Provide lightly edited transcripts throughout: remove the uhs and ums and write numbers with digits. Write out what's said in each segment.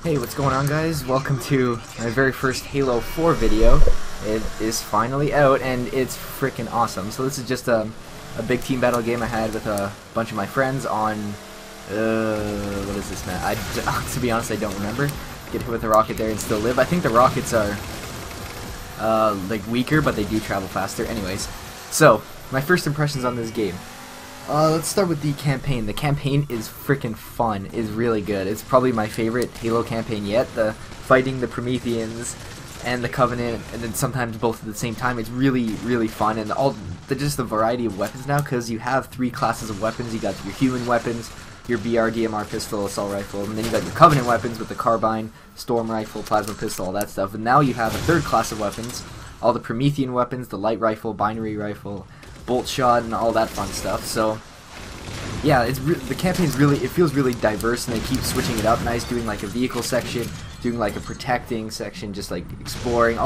Hey, what's going on, guys? Welcome to my very first Halo 4 video. It is finally out and it's freaking awesome. So this is just a big team battle game I had with a bunch of my friends on what is this map? To be honest, I don't remember. Get hit with a rocket there and still live. I think the rockets are like weaker, but they do travel faster. Anyways, so my first impressions on this game. Let's start with the campaign. The campaign is freaking fun. It's really good. It's probably my favorite Halo campaign yet. The fighting the Prometheans and the Covenant, and then sometimes both at the same time. It's really fun, and just the variety of weapons now, because you have 3 classes of weapons. You got your human weapons, your BR, DMR pistol, assault rifle, and then you got your Covenant weapons with the carbine, storm rifle, plasma pistol, all that stuff. And now you have a 3rd class of weapons, all the Promethean weapons, the light rifle, binary rifle, bolt shot, and all that fun stuff. So yeah, the campaign's it feels really diverse, and they keep switching it up nice, doing like a vehicle section, doing like a protecting section, just like exploring.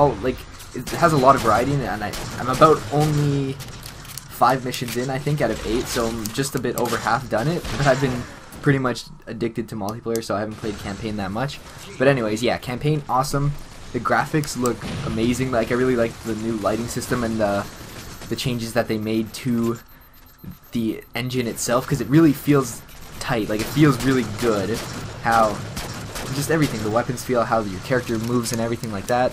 It has a lot of variety in it, and I'm about only 5 missions in, I think, out of 8, so I'm just a bit over half done it. But I've been pretty much addicted to multiplayer, so I haven't played campaign that much. But anyways, yeah, campaign awesome. The graphics look amazing. Like, I really like the new lighting system and the changes that they made to the engine itself, because it really feels tight. Like, it feels really good how just everything, the weapons feel, how your character moves and everything like that.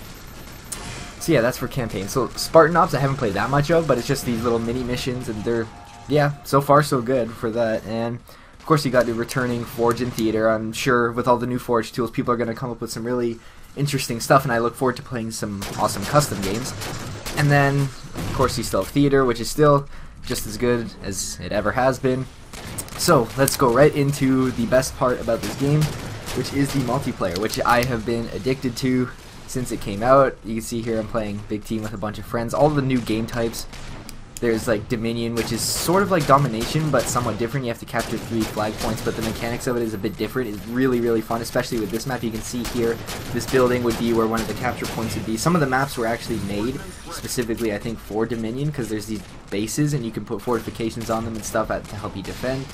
So yeah, that's for campaign. So Spartan Ops I haven't played that much of, but it's just these little mini missions, and they're, yeah, so far so good for that. And of course you got the returning Forge and Theater. I'm sure with all the new Forge tools, people are going to come up with some really interesting stuff, and I look forward to playing some awesome custom games. And then of course you still have Theater, which is still just as good as it ever has been. So let's go right into the best part about this game, which is the multiplayer, which I have been addicted to since it came out. You can see here I'm playing big team with a bunch of friends. All the new game types. There's like Dominion, which is sort of like Domination, but somewhat different. You have to capture 3 flag points, but the mechanics of it is a bit different. It's really fun, especially with this map. You can see here, this building would be where one of the capture points would be. Some of the maps were actually made specifically, I think, for Dominion, because there's these bases, and you can put fortifications on them and stuff to help you defend.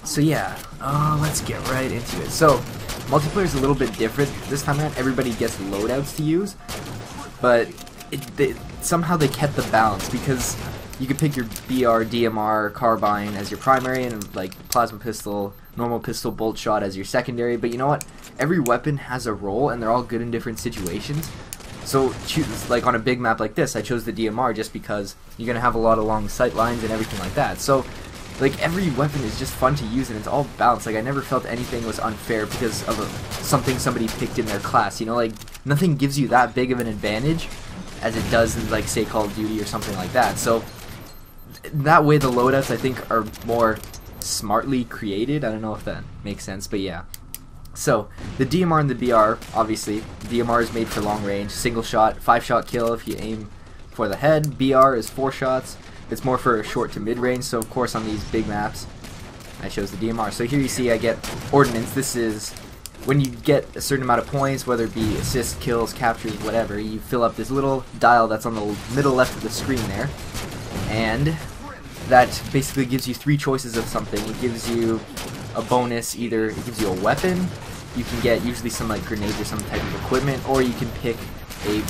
So yeah, let's get right into it. So, multiplayer is a little bit different this time around. Everybody gets loadouts to use, but somehow they kept the balance, because you could pick your BR, DMR, carbine as your primary, and like plasma pistol, normal pistol, bolt shot as your secondary. But you know what? Every weapon has a role, and they're all good in different situations. So choose, like on a big map like this, I chose the DMR just because you're gonna have a lot of long sight lines and everything like that. So like every weapon is just fun to use, and it's all balanced. Like I never felt anything was unfair because of something somebody picked in their class. You know, like nothing gives you that big of an advantage as it does in, like, say, Call of Duty or something like that. So that way the loadouts, I think, are more smartly created. I don't know if that makes sense, but yeah. So the DMR and the BR, obviously, DMR is made for long range, single shot, 5-shot kill if you aim for the head. BR is 4 shots. It's more for short to mid range. So of course on these big maps, I chose the DMR. So here you see I get ordnance. This is when you get a certain amount of points, whether it be assists, kills, captures, whatever, you fill up this little dial that's on the middle left of the screen there, and that basically gives you 3 choices of something. It gives you a bonus, either it gives you a weapon, you can get usually some like grenades or some type of equipment, or you can pick a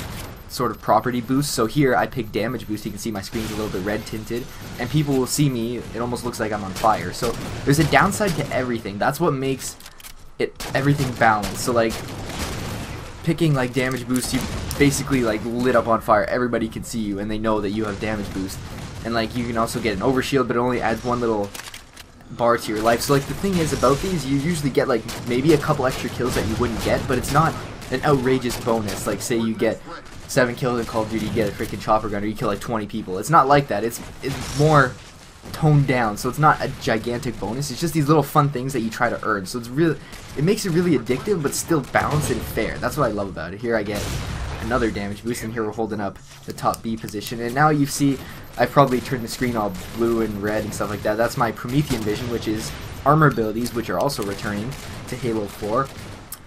sort of property boost. So here I pick damage boost. You can see my screen's a little bit red tinted, and people will see me, it almost looks like I'm on fire. So there's a downside to everything. That's what makes everything balanced. So like picking like damage boost, you basically like lit up on fire. Everybody can see you and they know that you have damage boost. And like you can also get an overshield, but it only adds 1 little bar to your life. So like the thing is about these, you usually get like maybe a couple extra kills that you wouldn't get, but it's not an outrageous bonus. Like say you get 7 kills in Call of Duty, you get a freaking chopper gun, or you kill like 20 people. It's not like that. It's more toned down, so it's not a gigantic bonus. It's just these little fun things that you try to earn. So it makes it really addictive, but still balanced and fair. That's what I love about it. Here I get another damage boost, and here we're holding up the top B position. And now you see I've probably turned the screen all blue and red and stuff like that. That's my Promethean vision, which is armor abilities, which are also returning to Halo 4.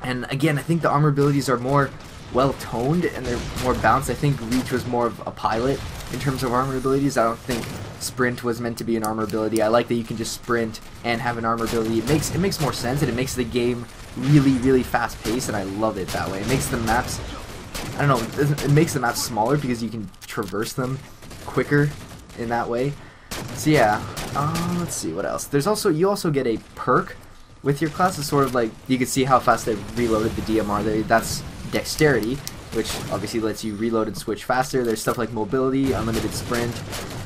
And again, I think the armor abilities are more well toned and they're more balanced. I think Reach was more of a pilot in terms of armor abilities. I don't think Sprint was meant to be an armor ability. I like that you can just sprint and have an armor ability. It makes more sense, and it makes the game really fast paced, and I love it that way. It makes the maps, I don't know, it makes the maps smaller because you can traverse them quicker in that way. So yeah, let's see what else. There's also, you also get a perk with your class. It's sort of like, you can see how fast I reloaded the DMR there. That's dexterity, which obviously lets you reload and switch faster. There's stuff like mobility, unlimited sprint,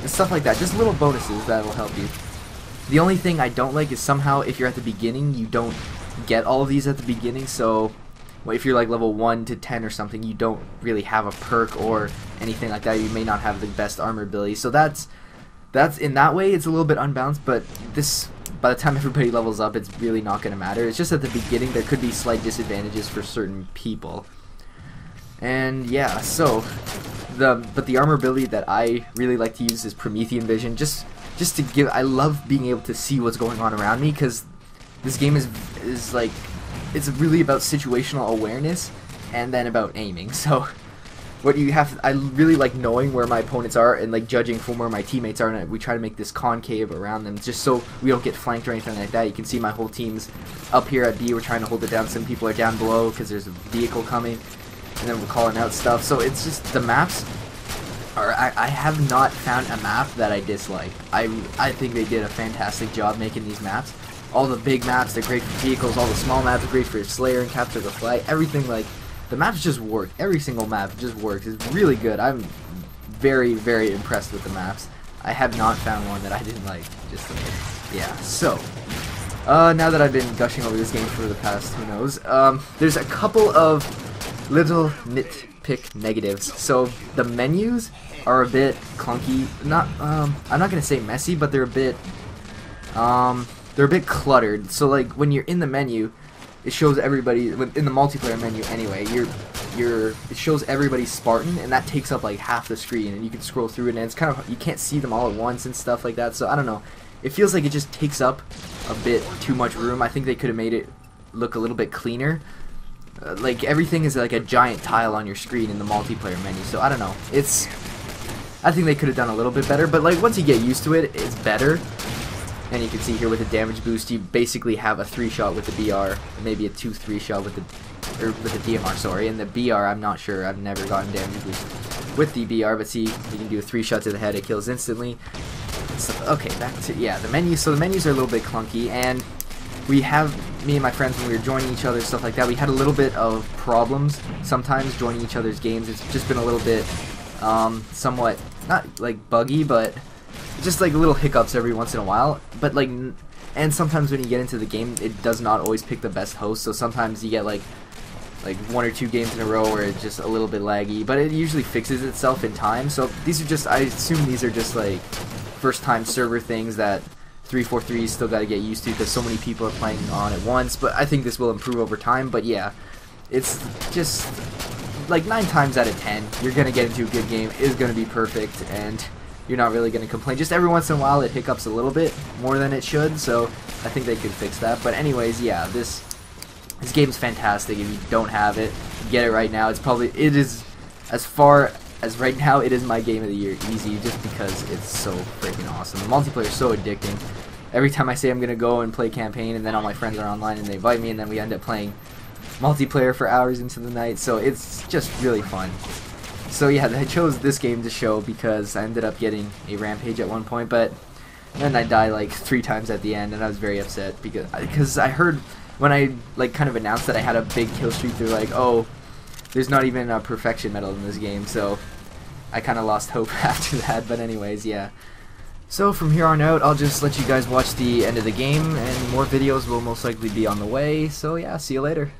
and stuff like that. Just little bonuses that will help you. The only thing I don't like is somehow if you're at the beginning, you don't get all of these at the beginning. So well, if you're like level 1 to 10 or something, you don't really have a perk or anything like that. You may not have the best armor ability. So that's in that way, it's a little bit unbalanced, but this, by the time everybody levels up, it's really not going to matter. It's just at the beginning there could be slight disadvantages for certain people. And yeah, so the armor ability that I really like to use is Promethean Vision, just to give, I love being able to see what's going on around me, because this game is like, it's really about situational awareness and then about aiming. So what you have to, I really like knowing where my opponents are and like judging from where my teammates are, and we try to make this concave around them just so we don't get flanked or anything like that. You can see my whole team's up here at B. We're trying to hold it down. Some people are down below because there's a vehicle coming, and then we're calling out stuff. So it's just, the maps are, I have not found a map that I dislike. I think they did a fantastic job making these maps. All the big maps, they're great for vehicles. All the small maps are great for Slayer and Capture the Flag. Everything, like, the maps just work. Every single map just works. It's really good. I'm very impressed with the maps. I have not found one that I didn't like. Just yeah. So now that I've been gushing over this game for the past, who knows, there's a couple of little nitpick negatives. So the menus are a bit clunky. Not I'm not gonna say messy, but they're a bit cluttered. So like when you're in the menu, it shows everybody in the multiplayer menu anyway. It shows everybody Spartan, and that takes up like half the screen, and you can scroll through it, and it's kind of, you can't see them all at once and stuff like that. So I don't know. It feels like it just takes up a bit too much room. I think they could have made it look a little bit cleaner. Like everything is like a giant tile on your screen in the multiplayer menu. So I don't know. I think they could have done a little bit better, but like once you get used to it, it's better. And you can see here with the damage boost, you basically have a 3-shot with the BR, maybe a 2-3 shot with the DMR, sorry. And the BR, I'm not sure, I've never gotten damage boost with the BR, but see, you can do a 3-shot to the head, it kills instantly. So, okay, back to, yeah, the menus. So the menus are a little bit clunky, and we have, me and my friends, when we were joining each other, stuff like that, we had a little bit of problems sometimes joining each other's games. It's just been a little bit, somewhat, not like buggy, but just like little hiccups every once in a while. But like, and sometimes when you get into the game, it does not always pick the best host, so sometimes you get like 1 or 2 games in a row where it's just a little bit laggy, but it usually fixes itself in time. So these are just, I assume these are just like first time server things that 343 still got to get used to, because so many people are playing on at once. But I think this will improve over time. But yeah, it's just like 9 times out of 10 you're gonna get into a good game, is gonna be perfect, and you're not really going to complain. Just every once in a while it hiccups a little bit more than it should, so I think they could fix that. But anyways, yeah, this game's fantastic. If you don't have it, get it right now. It is, as far as right now, it is my game of the year, easy, just because it's so freaking awesome. The multiplayer is so addicting. Every time I say I'm going to go and play campaign, and then all my friends are online and they invite me, and then we end up playing multiplayer for hours into the night, so it's just really fun. So yeah, I chose this game to show because I ended up getting a rampage at one point, but then I died like 3 times at the end, and I was very upset because I heard when I like kind of announced that I had a big kill streak, they're like, oh, there's not even a perfection medal in this game, so I kind of lost hope after that. But anyways, yeah. So from here on out, I'll just let you guys watch the end of the game, and more videos will most likely be on the way. So yeah, see you later.